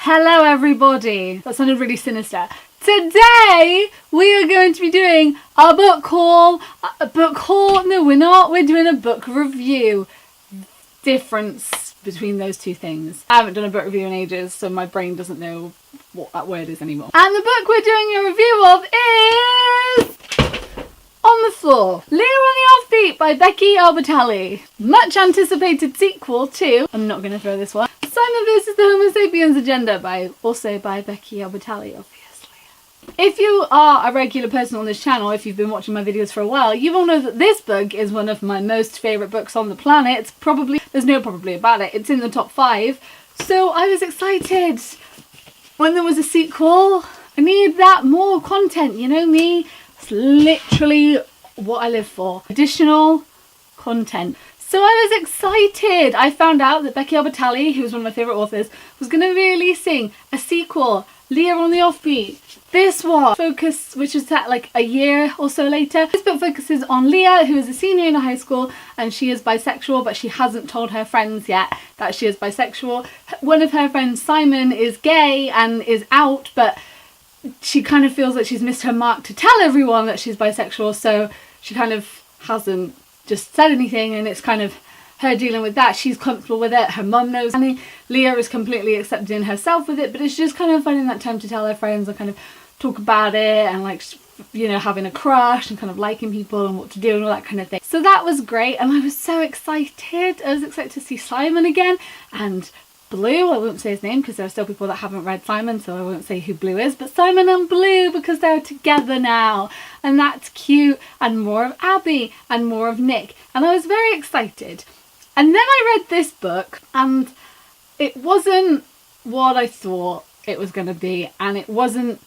Hello everybody! That sounded really sinister. Today we are going to be doing a book haul. No we're not, we're doing a book review. Difference between those two things. I haven't done a book review in ages, so my brain doesn't know what that word is anymore. And the book we're doing a review of is On the Floor, Leah on the Offbeat by Becky Albertalli. Much anticipated sequel to, I'm not going to throw this one, Simon vs. the Homo Sapiens Agenda by Becky Albertalli, obviously. If you are a regular person on this channel, if you've been watching my videos for a while, you all know that this book is one of my most favourite books on the planet. There's no probably about it, it's in the top 5. So I was excited when there was a sequel. I need that more content, you know me? It's literally what I live for. Additional content. So I was excited. I found out that Becky Albertalli, who's one of my favourite authors, was going to be releasing a sequel, Leah on the Offbeat. This one, which is set like a year or so later. This book focuses on Leah, who is a senior in high school, and she is bisexual, but she hasn't told her friends yet that she is bisexual. One of her friends, Simon, is gay and is out, but she kind of feels that she's missed her mark to tell everyone that she's bisexual, so she kind of hasn't just said anything, and it's kind of her dealing with that. She's comfortable with it, her mum knows. I mean, Leah is completely accepting herself with it, but it's just kind of finding that time to tell her friends and kind of talk about it, and like, you know, having a crush and kind of liking people and what to do and all that kind of thing. So that was great, and I was so excited. I was excited to see Simon again, and Blue. I won't say his name because there are still people that haven't read Simon, so I won't say who Blue is, but Simon and Blue, because they're together now, and that's cute, and more of Abby and more of Nick, and I was very excited. And then I read this book and it wasn't what I thought it was going to be, and it wasn't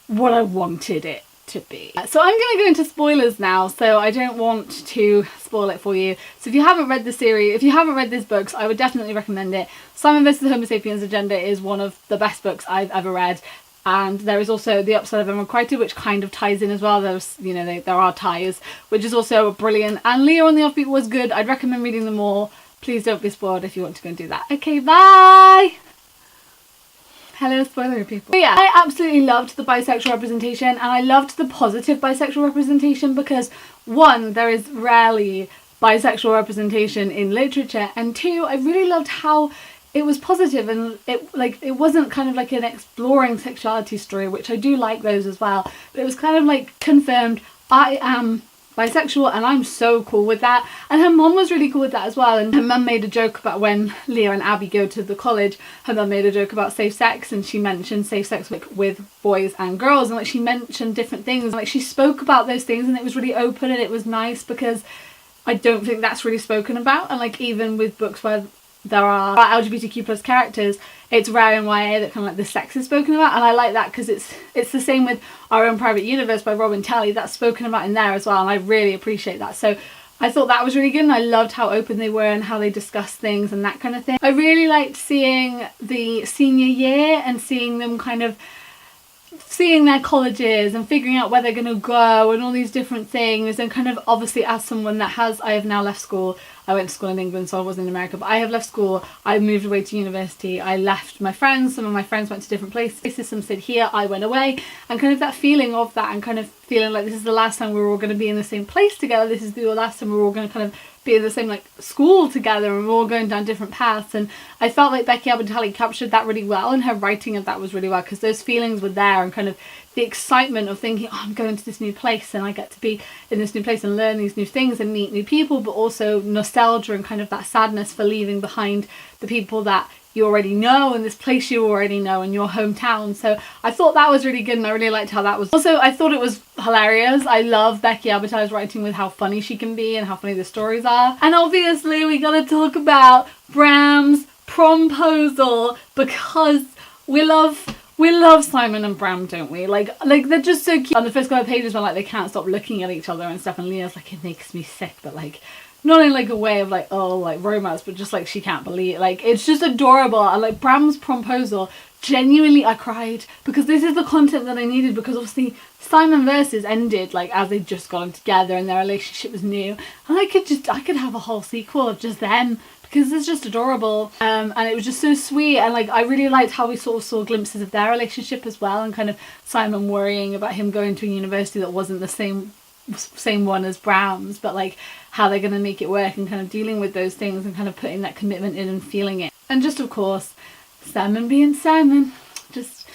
what I wanted it to be. So I'm going to go into spoilers now, so I don't want to spoil it for you. So if you haven't read the series, if you haven't read these books, I would definitely recommend it. Simon vs. the Homo Sapiens Agenda is one of the best books I've ever read. And there is also The Upside of Unrequited, which kind of ties in as well. There's, you know, there are ties, which is also brilliant. And Leah on the Offbeat was good. I'd recommend reading them all. Please don't be spoiled if you want to go and do that. Okay, bye! Hello, spoiler people. But yeah, I absolutely loved the bisexual representation, and I loved the positive bisexual representation because, one, there is rarely bisexual representation in literature, and two, I really loved how it was positive, and it wasn't kind of like an exploring sexuality story, which I do like those as well, but it was kind of like confirmed, I am bisexual and I'm so cool with that. And her mum was really cool with that as well, and her mum made a joke about when Leah and Abby go to the college, her mum made a joke about safe sex, and she mentioned safe sex with boys and girls, and like she mentioned different things, and like she spoke about those things, and it was really open, and it was nice because I don't think that's really spoken about. And like even with books where there are LGBTQ plus characters, it's rare in YA that kind of like the sex is spoken about, and I like that because it's the same with Our Own Private Universe by Robin Telly. That's spoken about in there as well, and I really appreciate that. So I thought that was really good, and I loved how open they were and how they discussed things and that kind of thing. I really liked seeing the senior year and seeing them kind of seeing their colleges and figuring out where they're going to go and all these different things, and kind of obviously as someone that I have now left school. I went to school in England, so I wasn't in America, but I have left school, I moved away to university, I left my friends, some of my friends went to different places, some stayed here, I went away, and kind of that feeling of that, and kind of feeling like this is the last time we're all going to be in the same place together, this is the last time we're all going to kind of be in the same like school together, and we're all going down different paths. And I felt like Becky Albertalli captured that really well, and her writing of that was really well, because those feelings were there, and kind of the excitement of thinking, oh, I'm going to this new place and I get to be in this new place and learn these new things and meet new people, but also nostalgia and kind of that sadness for leaving behind the people that you already know and this place you already know in your hometown. So I thought that was really good, and I really liked how that was. Also, I thought it was hilarious. I love Becky Albertalli's writing with how funny she can be and how funny the stories are. And obviously we gotta talk about Bram's promposal, because we love Simon and Bram, don't we? Like they're just so cute. On the first couple of pages when like they can't stop looking at each other and stuff, and Leah's like, it makes me sick, but like not in like a way of like, oh, like romance, but just like she can't believe it. Like it's just adorable. And like Bram's promposal, genuinely I cried, because this is the content that I needed, because obviously Simon Versus ended like as they'd just gotten together and their relationship was new, and I could have a whole sequel of just them because it's just adorable, and it was just so sweet, and like I really liked how we sort of saw glimpses of their relationship as well, and kind of Simon worrying about him going to a university that wasn't the same one as Brown's, but like how they're going to make it work, and kind of dealing with those things and kind of putting that commitment in and feeling it. And just of course Simon being Simon, just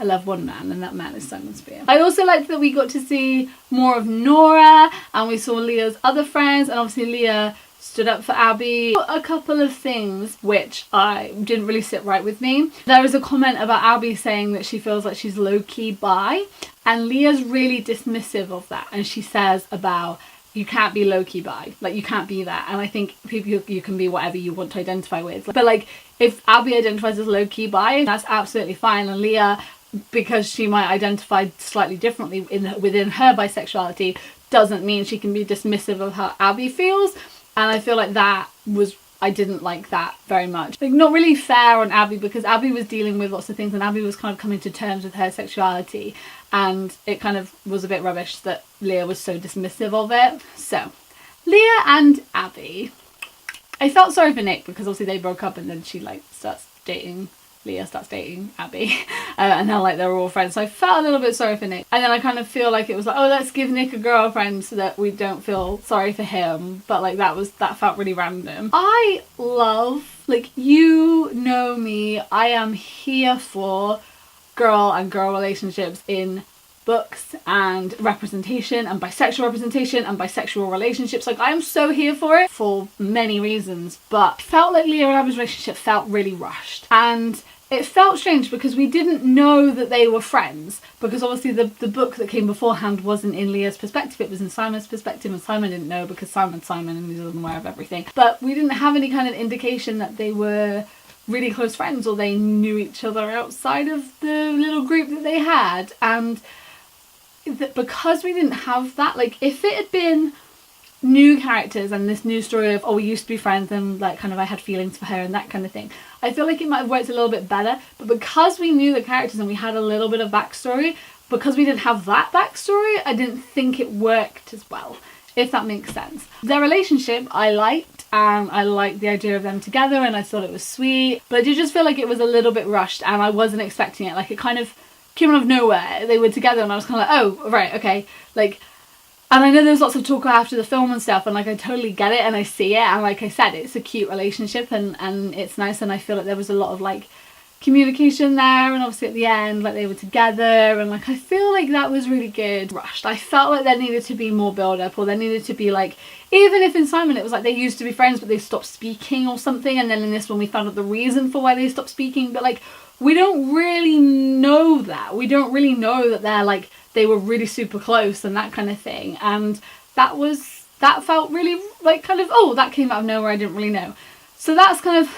I love one man, and that man is Simon Spear. I also liked that we got to see more of Nora, and we saw Leah's other friends, and obviously Leah stood up for Abby. A couple of things which I didn't really sit right with me. There was a comment about Abby saying that she feels like she's low-key bi, and Leah's really dismissive of that, and she says about you can't be low-key bi, like you can't be that. And I think people, you can be whatever you want to identify with, but like if Abby identifies as low-key bi, that's absolutely fine, and Leah, because she might identify slightly differently within her bisexuality, doesn't mean she can be dismissive of how Abby feels. And I feel like I didn't like that very much. Like, not really fair on Abby, because Abby was dealing with lots of things, and Abby was kind of coming to terms with her sexuality, and it kind of was a bit rubbish that Leah was so dismissive of it. So, Leah and Abby. I felt sorry for Nick, because obviously they broke up, and then Leah starts dating Abby, and now like they're all friends, so I felt a little bit sorry for Nick. And then I kind of feel like it was like, oh, let's give Nick a girlfriend so that we don't feel sorry for him, but like that felt really random. I love, like, you know me, I am here for girl and girl relationships in books, and representation, and bisexual relationships. Like, I am so here for it for many reasons, but I felt like Leah and Abby's relationship felt really rushed, and it felt strange because we didn't know that they were friends, because obviously the book that came beforehand wasn't in Leah's perspective, it was in Simon's perspective, and Simon didn't know because Simon's Simon and he wasn't aware of everything. But we didn't have any kind of indication that they were really close friends, or they knew each other outside of the little group that they had. And that because we didn't have that, like, if it had been new characters and this new story of, oh, we used to be friends and like kind of I had feelings for her and that kind of thing, I feel like it might have worked a little bit better. But because we knew the characters and we had a little bit of backstory, because we didn't have that backstory, I didn't think it worked as well, if that makes sense. Their relationship I liked, and I liked the idea of them together, and I thought it was sweet, but I did just feel like it was a little bit rushed, and I wasn't expecting it. Like, it kind of came out of nowhere. They were together and I was kind of like, oh, right, okay. Like, and I know there's lots of talk after the film and stuff, and like I totally get it and I see it, and like I said, it's a cute relationship and it's nice, and I feel like there was a lot of like communication there, and obviously at the end like they were together, and like I feel like that was really good. Rushed. I felt like there needed to be more build up, or there needed to be like, even if in Simon it was like they used to be friends but they stopped speaking or something, and then in this one we found out the reason for why they stopped speaking, but like we don't really know that. We don't really know that they're like, they were really super close and that kind of thing. And that felt really like kind of, oh, that came out of nowhere, I didn't really know. So that's kind of,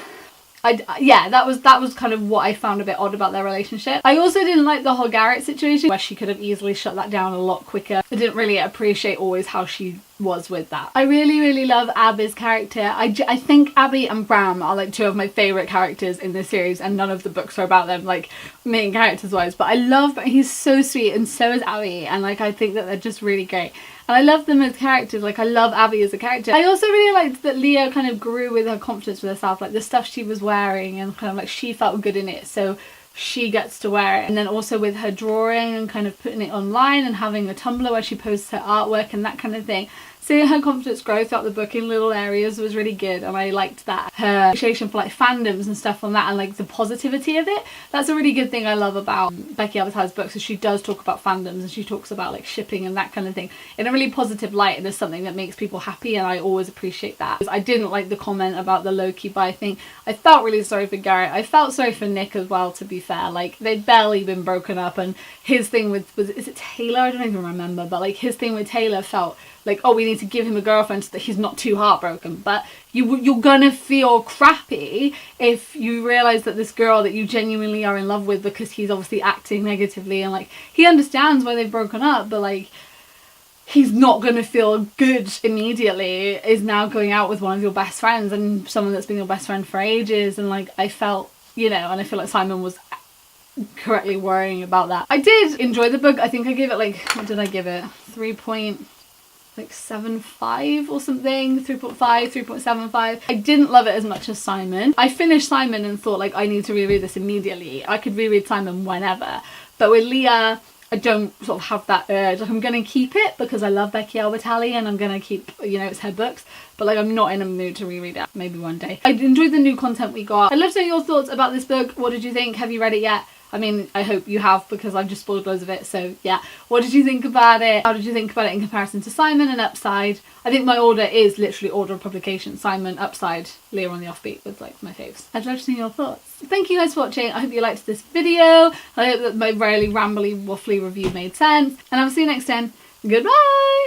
that was kind of what I found a bit odd about their relationship. I also didn't like the whole Garrett situation, where she could have easily shut that down a lot quicker. I didn't really appreciate always how she was with that. I really love Abby's character. I think Abby and Bram are like two of my favourite characters in this series, and none of the books are about them, like main characters wise, but I love, he's so sweet, and so is Abby, and like I think that they're just really great. And I love them as characters. Like, I love Abby as a character. I also really liked that Leah kind of grew with her confidence with herself, like the stuff she was wearing, and kind of like she felt good in it, so she gets to wear it. And then also with her drawing and kind of putting it online and having a Tumblr where she posts her artwork and that kind of thing. Seeing her confidence grow throughout the book in little areas was really good, and I liked that. Her appreciation for like fandoms and stuff on that, and like the positivity of it. That's a really good thing I love about Becky Albertalli's books, is she does talk about fandoms, and she talks about like shipping and that kind of thing in a really positive light, and as something that makes people happy, and I always appreciate that. I didn't like the comment about the low-key bi thing. I felt really sorry for Garrett. I felt sorry for Nick as well, to be fair. Like, they'd barely been broken up, and his thing with, is it Taylor? I don't even remember, but like his thing with Taylor felt like, oh, we need to give him a girlfriend so that he's not too heartbroken. But you're gonna feel crappy if you realise that this girl that you genuinely are in love with, because he's obviously acting negatively, and like he understands why they've broken up, but like he's not gonna feel good immediately, is now going out with one of your best friends and someone that's been your best friend for ages. And like I felt, and I feel like Simon was correctly worrying about that. I did enjoy the book. I think I gave it like, what did I give it? like 7.5 or something, 3.5, 3.75. I didn't love it as much as Simon. I finished Simon and thought like I need to reread this immediately. I could reread Simon whenever, but with Leah I don't sort of have that urge. Like I'm gonna keep it because I love Becky Albertalli and I'm gonna keep, you know, it's her books, but like I'm not in a mood to reread it. Maybe one day. I enjoyed the new content we got. I'd love to know your thoughts about this book. What did you think? Have you read it yet? I mean, I hope you have because I've just spoiled loads of it, so yeah. What did you think about it? How did you think about it in comparison to Simon and Upside? I think my order is literally order of publication. Simon, Upside, Leah on the Offbeat was like my faves. I'd love to know your thoughts. Thank you guys for watching. I hope you liked this video. I hope that my really rambly, waffly review made sense. And I'll see you next time. Goodbye!